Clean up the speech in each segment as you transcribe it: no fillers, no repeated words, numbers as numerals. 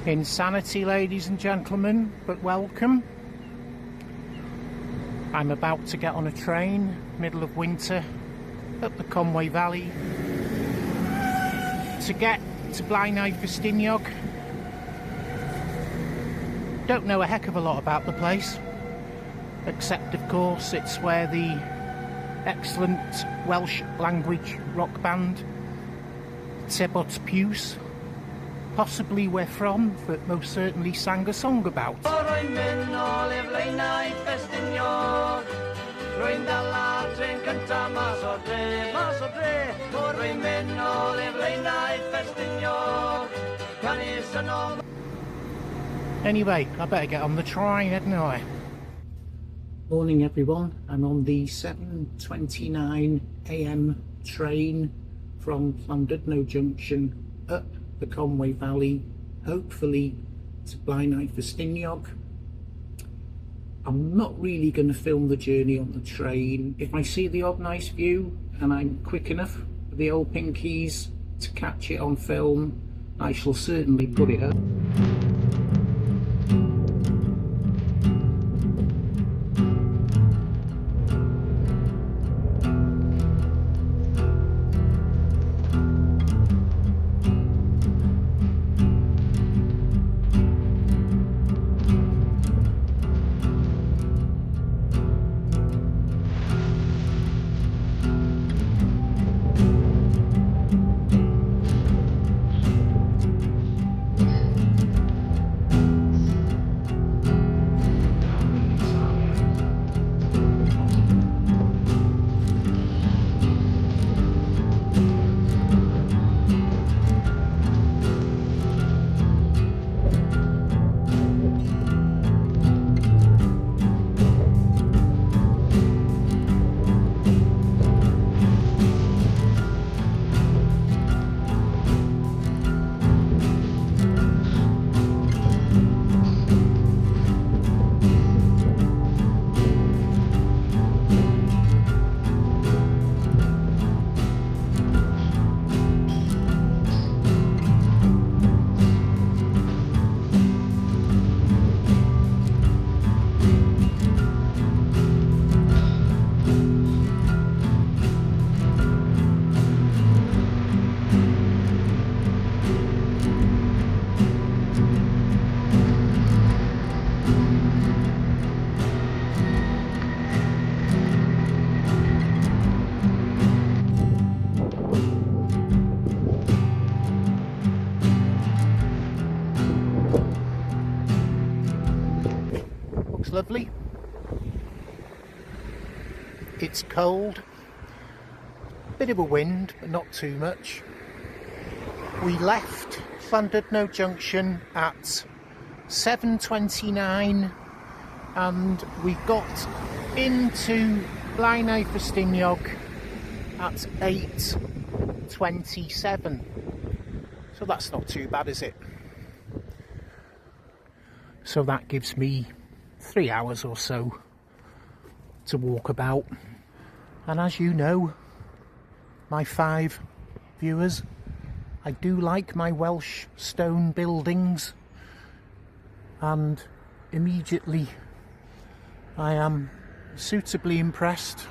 Insanity, ladies and gentlemen, but welcome. I'm about to get on a train, middle of winter, up the Conwy Valley to get to Blaenau Ffestiniog. Don't know a heck of a lot about the place, except of course it's where the excellent Welsh language rock band Sebot Piws, possibly we're from, but most certainly sang a song about. Anyway, I better get on the train, hadn't I? Morning everyone, I'm on the 7:29 AM train from Blaenau Junction up the Conwy Valley, hopefully to Blaenau Ffestiniog. I'm not really going to film the journey on the train. If I see the odd nice view and I'm quick enough with the old pinkies to catch it on film, I shall certainly put it up. Lovely. It's cold, bit of a wind, but not too much. We left Blaenau Junction at 7:29 and we got into Blaenau Ffestiniog at 8:27. So that's not too bad, is it? So that gives me 3 hours or so to walk about. And as you know, my 5 viewers, I do like my Welsh stone buildings, and immediately I am suitably impressed.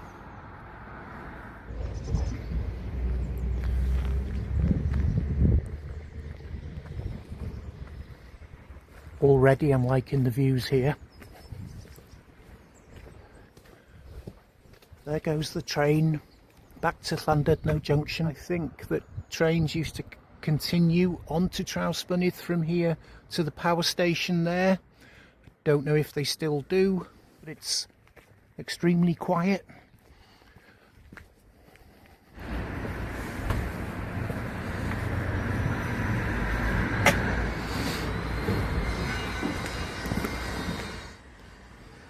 Already I'm liking the views here. There goes the train back to Blaenau Junction. I think that trains used to continue on to Trawsfynydd from here to the power station there. Don't know if they still do, but it's extremely quiet.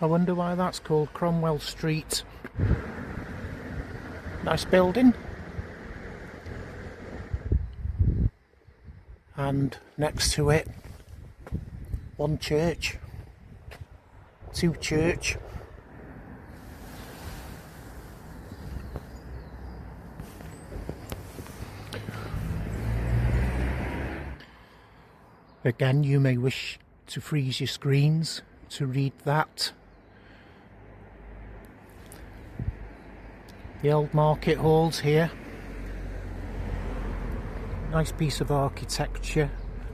I wonder why that's called Cromwell Street. Nice building. And next to it, one church, two church. Again, you may wish to freeze your screens to read that. The old market halls here. Nice piece of architecture.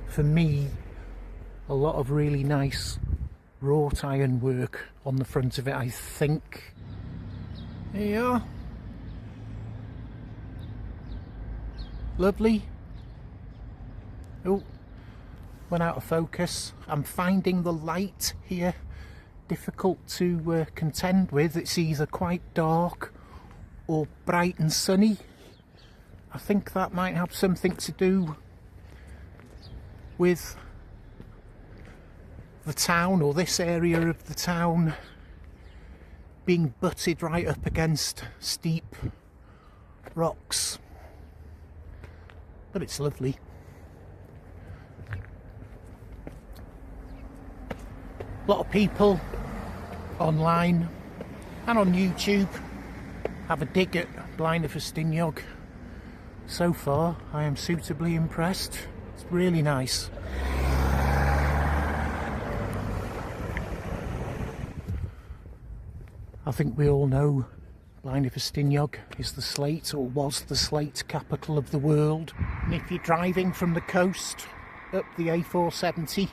For me, a lot of really nice wrought iron work on the front of it, I think. There you are. Lovely. Oh, went out of focus. I'm finding the light here difficult to contend with. It's either quite dark or bright and sunny. I think that might have something to do with the town, or this area of the town, being butted right up against steep rocks. But it's lovely. A lot of people online and on YouTube have a dig at Blaenau Ffestiniog. So far, I am suitably impressed. It's really nice. I think we all know Blaenau Ffestiniog is the Slate, or was the Slate, capital of the world. And if you're driving from the coast up the A470,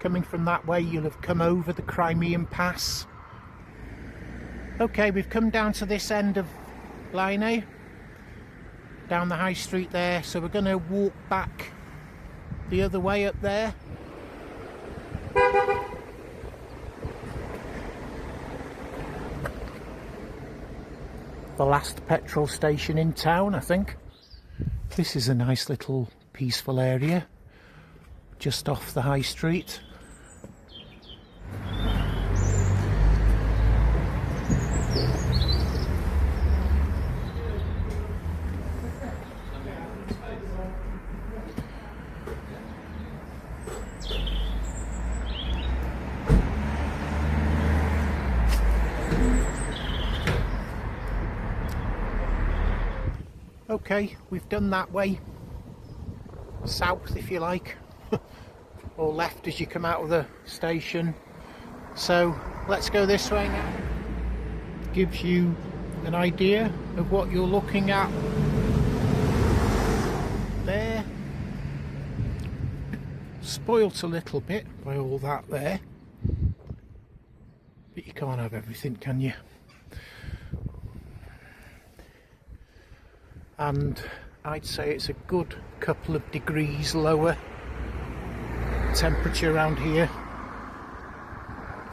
coming from that way, you'll have come over the Crimean Pass. Okay, we've come down to this end of Blaenau, down the high street there, so we're going to walk back the other way up there. The last petrol station in town, I think. This is a nice little peaceful area just off the high street. Okay, we've done that way, south if you like, or left as you come out of the station. So let's go this way now. Gives you an idea of what you're looking at there. Spoilt a little bit by all that there, but you can't have everything, can you? And I'd say it's a good couple of degrees lower temperature around here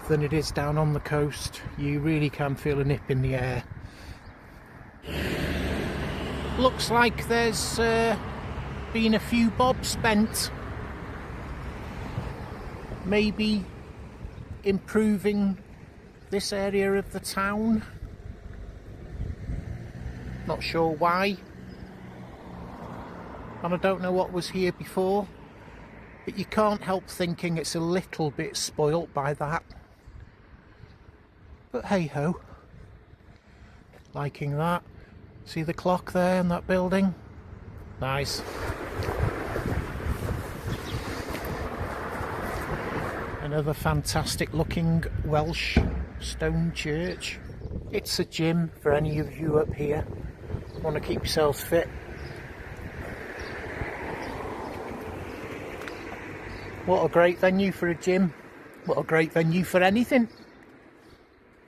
than it is down on the coast. You really can feel a nip in the air. Looks like there's been a few bob spent, maybe improving this area of the town. Not sure why. And I don't know what was here before, but you can't help thinking it's a little bit spoilt by that. But hey ho, liking that. See the clock there in that building? Nice. Another fantastic looking Welsh stone church. It's a gym for any of you up here. Want to keep yourselves fit. What a great venue for a gym. What a great venue for anything.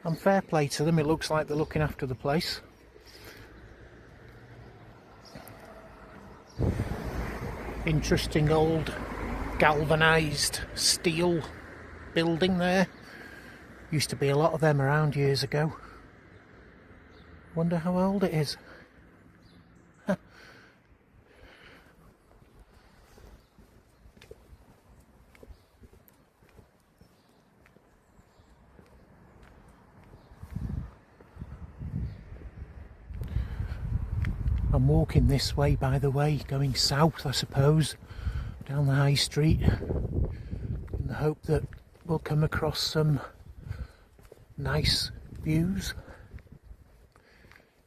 And fair play to them, it looks like they're looking after the place. Interesting old galvanised steel building there. Used to be a lot of them around years ago. Wonder how old it is. I'm walking this way, by the way, going south, I suppose, down the high street, in the hope that we'll come across some nice views.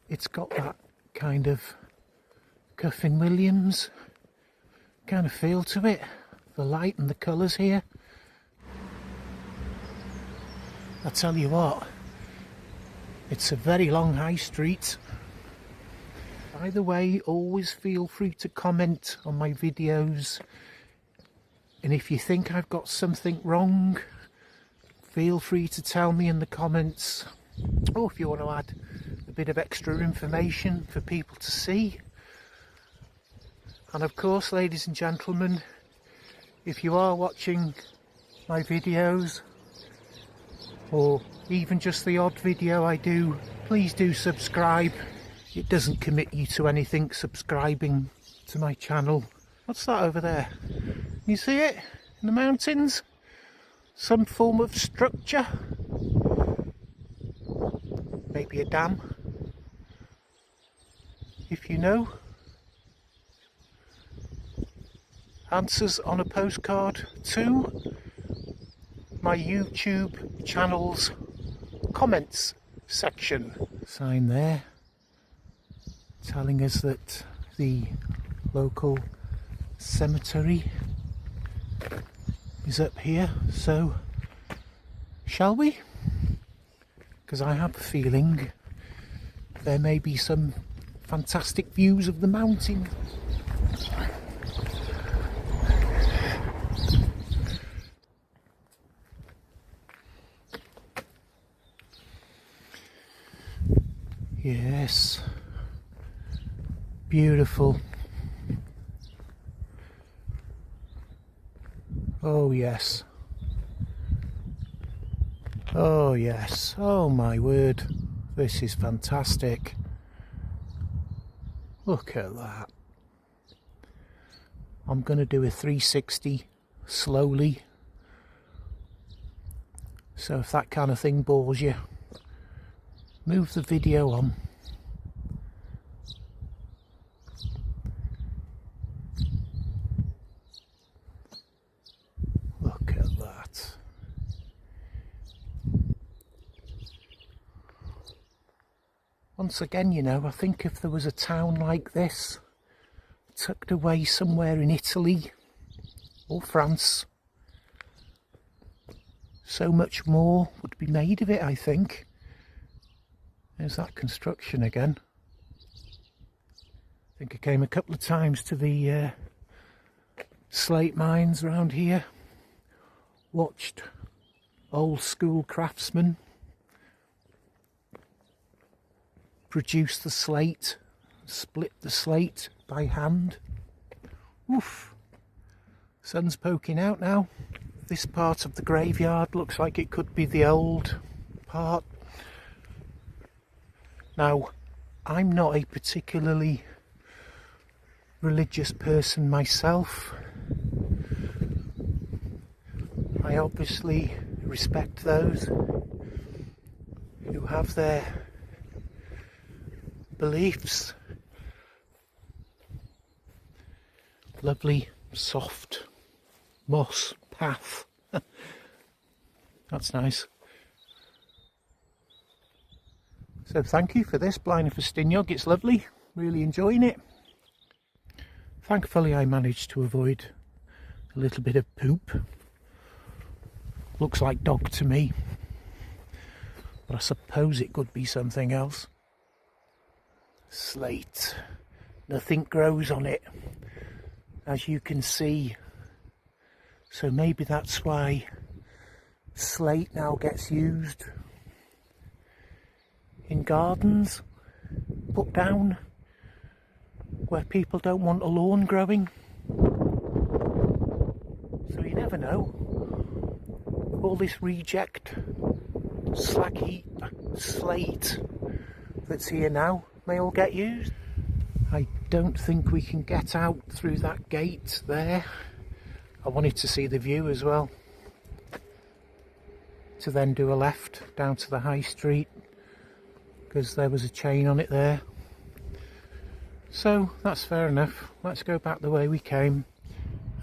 It's got that kind of Cuffin Williams kind of feel to it, the light and the colours here. I tell you what, it's a very long high street. By the way, always feel free to comment on my videos, and if you think I've got something wrong, feel free to tell me in the comments, or if you want to add a bit of extra information for people to see. And of course, ladies and gentlemen, if you are watching my videos, or even just the odd video I do, please do subscribe. It doesn't commit you to anything, subscribing to my channel. What's that over there? You see it? In the mountains? Some form of structure? Maybe a dam? If you know. Answers on a postcard to my YouTube channel's comments section. Sign there telling us that the local cemetery is up here, so shall we? Because I have a feeling there may be some fantastic views of the mountain. Yes, beautiful. Oh yes. Oh yes. Oh my word. This is fantastic. Look at that. I'm going to do a 360 slowly. So if that kind of thing bores you, move the video on. Look at that. Once again, you know, I think if there was a town like this, tucked away somewhere in Italy or France, so much more would be made of it, I think. There's that construction again. I think I came a couple of times to the Slate mines around here. Watched old school craftsmen produce the slate, split the slate by hand. Oof. Sun's poking out now. This part of the graveyard looks like it could be the old part. Now, I'm not a particularly religious person myself. I obviously respect those who have their beliefs. Lovely, soft moss path. That's nice. So thank you for this, Blaenau Ffestiniog. It's lovely, really enjoying it. Thankfully I managed to avoid a little bit of poop. Looks like dog to me, but I suppose it could be something else. Slate. Nothing grows on it, as you can see. So maybe that's why slate now gets used in gardens, put down where people don't want a lawn growing. So you never know. All this reject slag heap slate that's here now may all get used. I don't think we can get out through that gate there. I wanted to see the view as well, to then do a left down to the high street, because there was a chain on it there. So that's fair enough. Let's go back the way we came.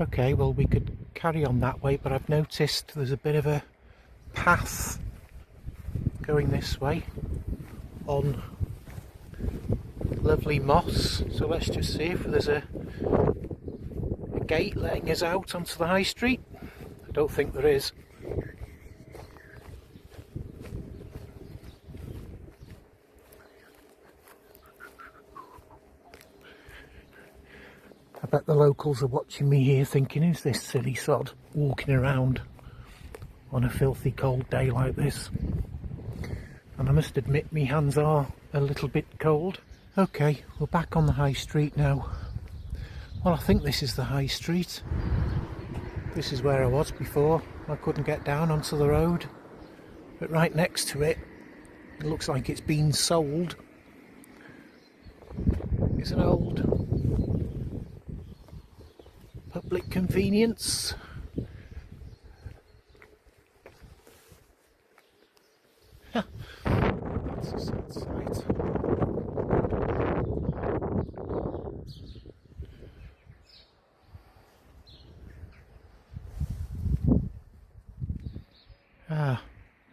Okay, well, we could carry on that way, but I've noticed there's a bit of a path going this way on lovely moss. So let's just see if there's a gate letting us out onto the high street? I don't think there is. I bet the locals are watching me here thinking, who's this silly sod walking around on a filthy cold day like this? And I must admit, my hands are a little bit cold. Okay, we're back on the high street now. Well, I think this is the high street. This is where I was before. I couldn't get down onto the road. But right next to it, it looks like it's been sold. It's an old public convenience. That's a sad sight.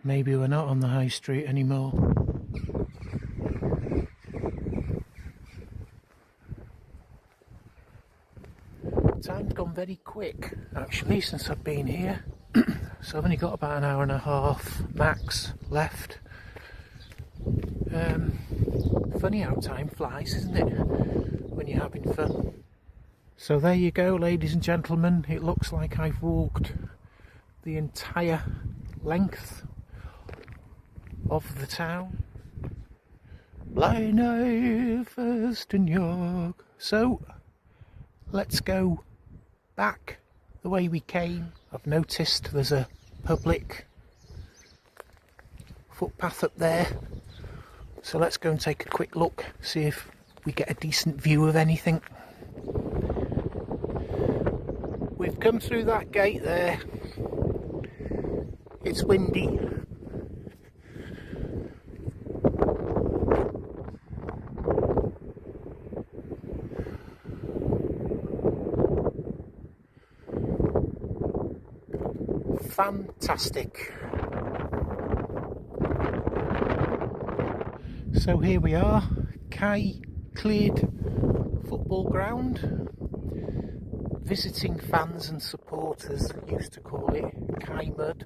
Maybe we're not on the high street anymore. Time's gone very quick actually since I've been here. So I've only got about an hour and a half max left. Funny how time flies, isn't it, when you're having fun? So there you go, ladies and gentlemen. It looks like I've walked the entire length of the town. Blaenau Ffestiniog. So let's go back the way we came. I've noticed there's a public footpath up there, so let's go and take a quick look, see if we get a decent view of anything. We've come through that gate there. It's windy. Fantastic. So here we are, Kai cleared football ground. Visiting fans and supporters used to call it Kai Mud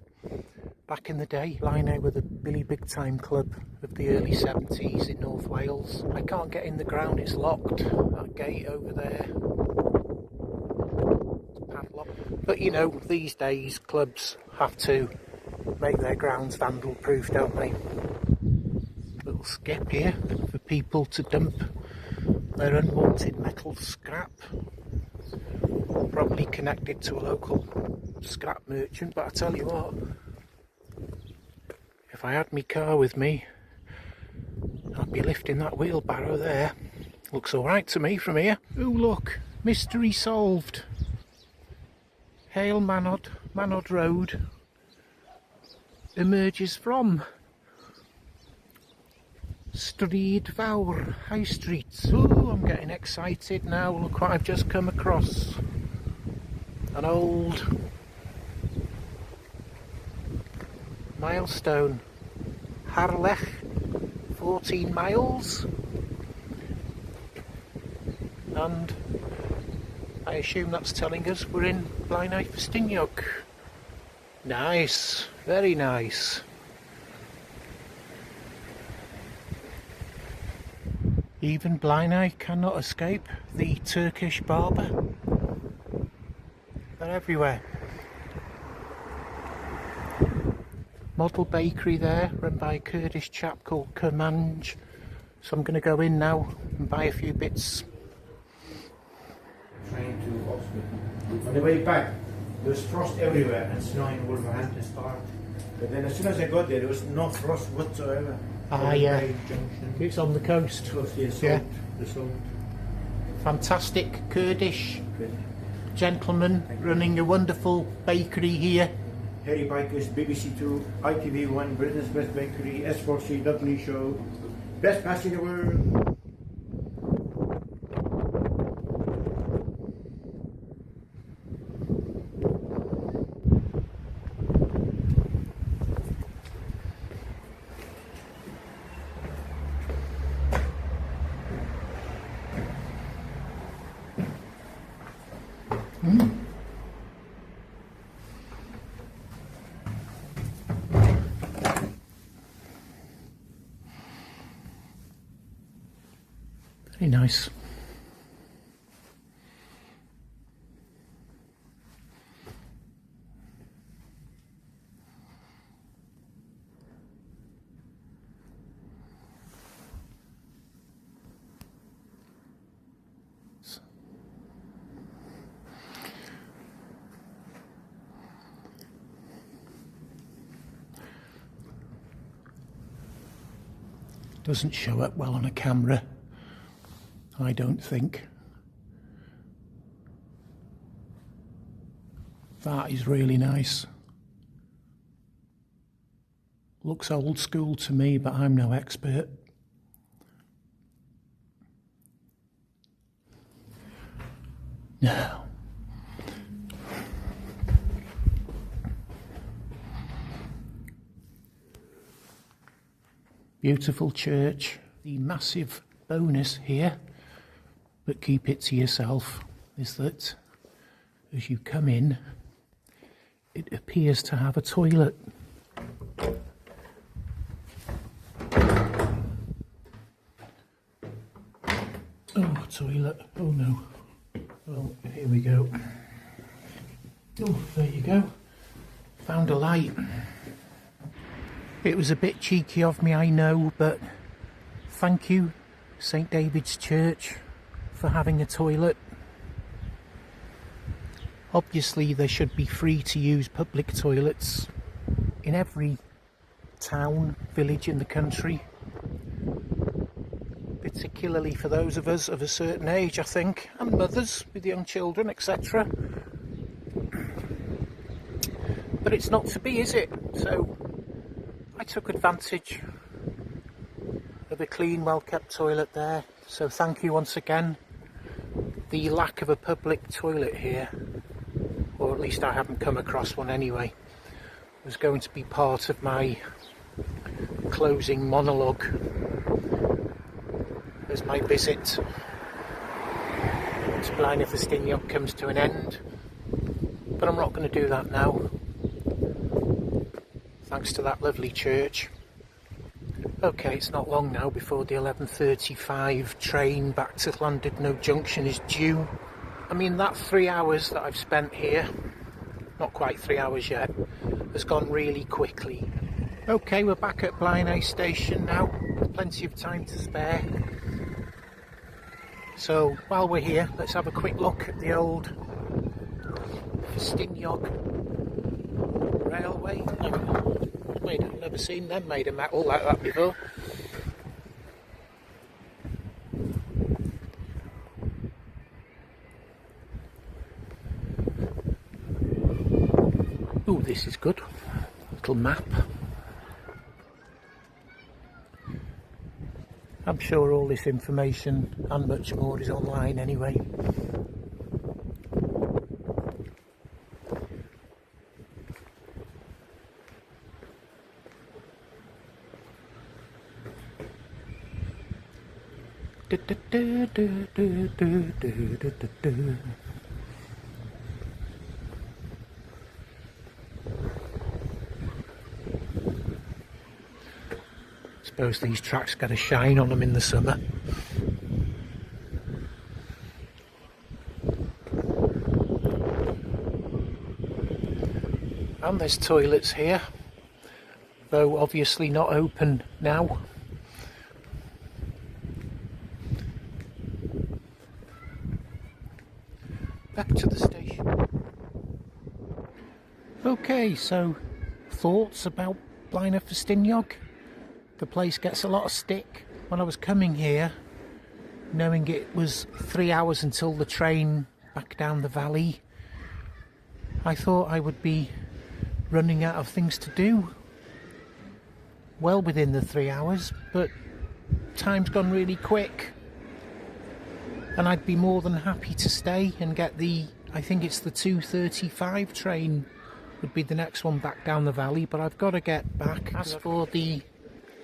back in the day. Blaenau were the Billy Big Time club of the early 70s in North Wales. I can't get in the ground, it's locked. That gate over there, it's padlocked. But you know, these days clubs have to make their grounds vandal proof, don't they? Little skip here for people to dump their unwanted metal scrap. Probably connected to a local scrap merchant, but I tell you what, if I had my car with me, I'd be lifting that wheelbarrow there. Looks alright to me from here. Oh look, mystery solved. Hail Manod Road emerges from Stryd Fawr High Street. Oh, I'm getting excited now. Look what I've just come across. An old milestone. Harlech, 14 miles. And I assume that's telling us we're in Blaenau Ffestiniog. Nice, very nice. Even Blaenau cannot escape the Turkish barber. They're everywhere. Model bakery there, run by a Kurdish chap called Conwy. So I'm going to go in now and buy a few bits. Trying to on the way back, there was frost everywhere and snow in Wolverhampton start. But then as soon as I got there was no frost whatsoever. Ah, yeah. It's on the coast. Yeah. Fantastic Kurdish gentleman running a wonderful bakery here. Harry Bikers, BBC2, ITV1, Britain's Best Bakery, S4C, Dublin Show, best pastry in the world. Very nice. Doesn't show up well on a camera, I don't think. That is really nice. Looks old school to me, but I'm no expert. Now, beautiful church. The massive bonus here, but keep it to yourself, is that as you come in, it appears to have a toilet. Oh, toilet. Oh no. Oh, here we go. Oh, there you go. Found a light. It was a bit cheeky of me, I know, but thank you, St. David's Church, for having a toilet. Obviously, there should be free to use public toilets in every town, village in the country. Particularly for those of us of a certain age, I think, and mothers with young children, etc. But it's not to be, is it? So I took advantage of a clean, well-kept toilet there. So thank you once again. The lack of a public toilet here, or at least I haven't come across one anyway, was going to be part of my closing monologue as my visit to Blaenau Ffestiniog comes to an end. But I'm not going to do that now, thanks to that lovely church. Okay, it's not long now before the 11:35 train back to Blaenau Junction is due. I mean, that 3 hours that I've spent here, not quite 3 hours yet, has gone really quickly. Okay, we're back at Blaenau station now, with plenty of time to spare. So while we're here, let's have a quick look at the old Ffestiniog railway. I've never seen them made of metal like that before. Oh, this is good. Little map. I'm sure all this information and much more is online anyway. Suppose these tracks get a shine on them in the summer. And there's toilets here, though obviously not open now. Back to the station. Okay, so thoughts about Blaenau Ffestiniog? The place gets a lot of stick. When I was coming here, knowing it was 3 hours until the train back down the valley, I thought I would be running out of things to do well within the 3 hours, but time's gone really quick. And I'd be more than happy to stay and get the, I think it's the 2:35 train would be the next one back down the valley, but I've got to get back. As for the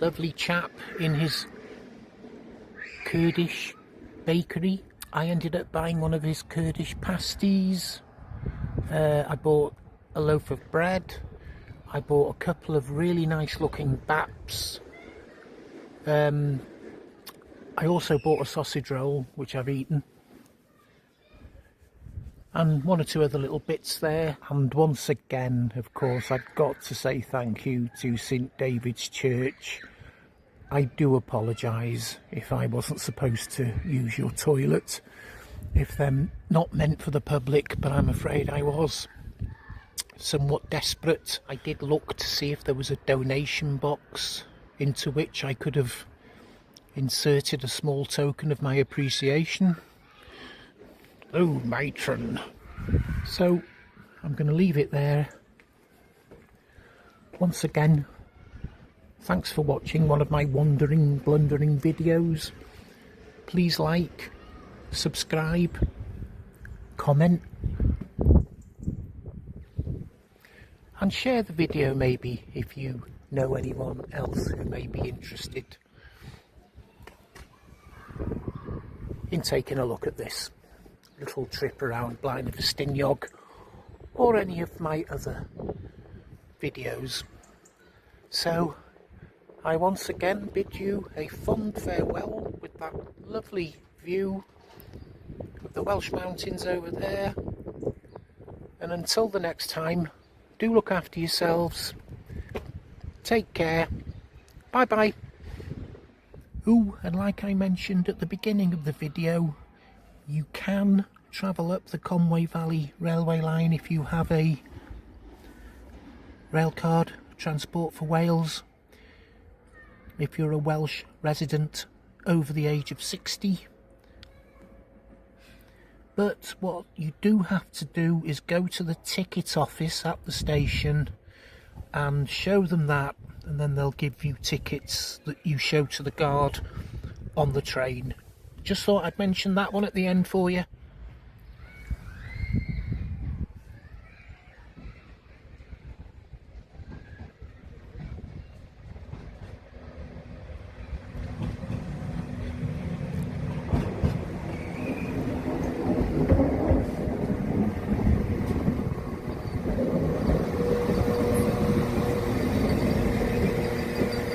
lovely chap in his Kurdish Bakery, I ended up buying one of his Kurdish pasties, I bought a loaf of bread. I bought a couple of really nice looking baps. I also bought a sausage roll, which I've eaten. And one or two other little bits there. And once again, of course, I've got to say thank you to St David's Church. I do apologise if I wasn't supposed to use your toilet, if they're not meant for the public, but I'm afraid I was somewhat desperate. I did look to see if there was a donation box into which I could have inserted a small token of my appreciation. Oh, matron. So I'm going to leave it there. Once again, thanks for watching one of my wandering, blundering videos. Please like, subscribe, comment, and share the video maybe if you know anyone else who may be interested in taking a look at this little trip around Blaenau Ffestiniog or any of my other videos. So I once again bid you a fond farewell with that lovely view of the Welsh mountains over there, and until the next time, do look after yourselves, take care, bye bye. Ooh, and like I mentioned at the beginning of the video, you can travel up the Conwy Valley railway line if you have a rail card, Transport for Wales, if you're a Welsh resident over the age of 60. But what you do have to do is go to the ticket office at the station and show them that, and then they'll give you tickets that you show to the guard on the train. Just thought I'd mention that one at the end for you.